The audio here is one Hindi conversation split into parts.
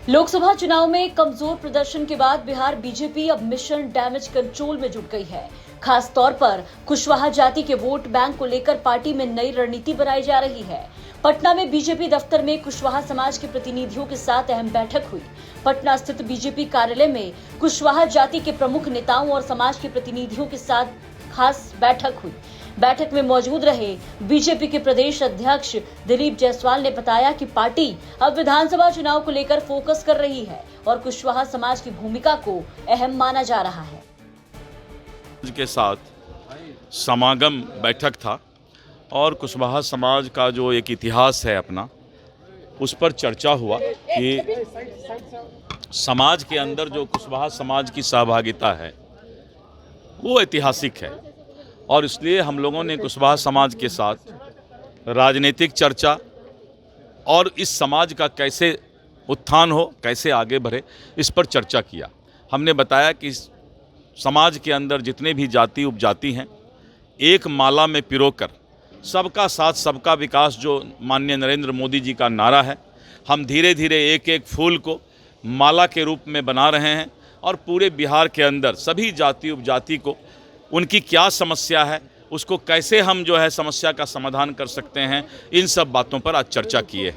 लोकसभा चुनाव में कमजोर प्रदर्शन के बाद बिहार बीजेपी अब मिशन डैमेज कंट्रोल में जुट गई है। खास तौर पर कुशवाहा जाति के वोट बैंक को लेकर पार्टी में नई रणनीति बनाई जा रही है। पटना में बीजेपी दफ्तर में कुशवाहा समाज के प्रतिनिधियों के साथ अहम बैठक हुई। पटना स्थित बीजेपी कार्यालय में कुशवाहा जाति के प्रमुख नेताओं और समाज के प्रतिनिधियों के साथ खास बैठक हुई। बैठक में मौजूद रहे बीजेपी के प्रदेश अध्यक्ष दिलीप जायसवाल ने बताया कि पार्टी अब विधानसभा चुनाव को लेकर फोकस कर रही है और कुशवाहा समाज की भूमिका को अहम माना जा रहा है। के साथ समागम बैठक था और कुशवाहा समाज का जो एक इतिहास है अपना, उस पर चर्चा हुआ कि समाज के अंदर जो कुशवाहा समाज की सहभागिता है वो ऐतिहासिक है और इसलिए हम लोगों ने कुशवाहा समाज के साथ राजनीतिक चर्चा और इस समाज का कैसे उत्थान हो, कैसे आगे बढ़े, इस पर चर्चा किया। हमने बताया कि समाज के अंदर जितने भी जाति उपजाति हैं, एक माला में पिरोकर सबका साथ सबका विकास जो माननीय नरेंद्र मोदी जी का नारा है, हम धीरे धीरे एक एक फूल को माला के रूप में बना रहे हैं और पूरे बिहार के अंदर सभी जाति उपजाति को उनकी क्या समस्या है, उसको कैसे हम जो है समस्या का समाधान कर सकते हैं, इन सब बातों पर आज चर्चा की है।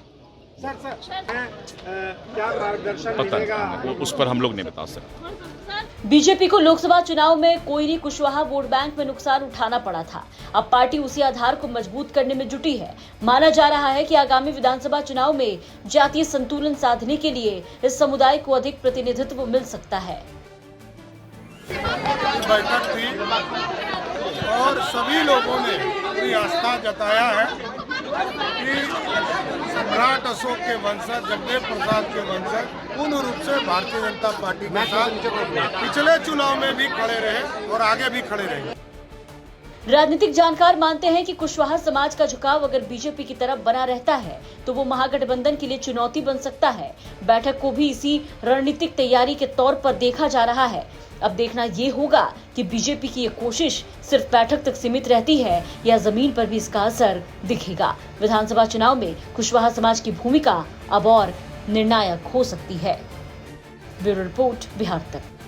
क्या मार्गदर्शन पता उस पर हम लोग नहीं बता सकते। बीजेपी को लोकसभा चुनाव में कोयरी कुशवाहा वोट बैंक में नुकसान उठाना पड़ा था। अब पार्टी उसी आधार को मजबूत करने में जुटी है। माना जा रहा है कि आगामी विधानसभा चुनाव में जातीय संतुलन साधने के लिए इस समुदाय को अधिक प्रतिनिधित्व मिल सकता है। बैठक थी और सभी लोगों ने पूरी आस्था जताया है कि सम्राट अशोक के वंशज, जगदेव प्रसाद के वंशज पूर्ण रूप से भारतीय जनता पार्टी के साथ पिछले चुनाव में भी खड़े रहे और आगे भी खड़े रहेंगे। राजनीतिक जानकार मानते हैं कि कुशवाहा समाज का झुकाव अगर बीजेपी की तरफ बना रहता है तो वो महागठबंधन के लिए चुनौती बन सकता है। बैठक को भी इसी रणनीतिक तैयारी के तौर पर देखा जा रहा है। अब देखना ये होगा कि बीजेपी की ये कोशिश सिर्फ बैठक तक सीमित रहती है या जमीन पर भी इसका असर दिखेगा। विधानसभा चुनाव में कुशवाहा समाज की भूमिका अब और निर्णायक हो सकती है। ब्यूरो रिपोर्ट, बिहार तक।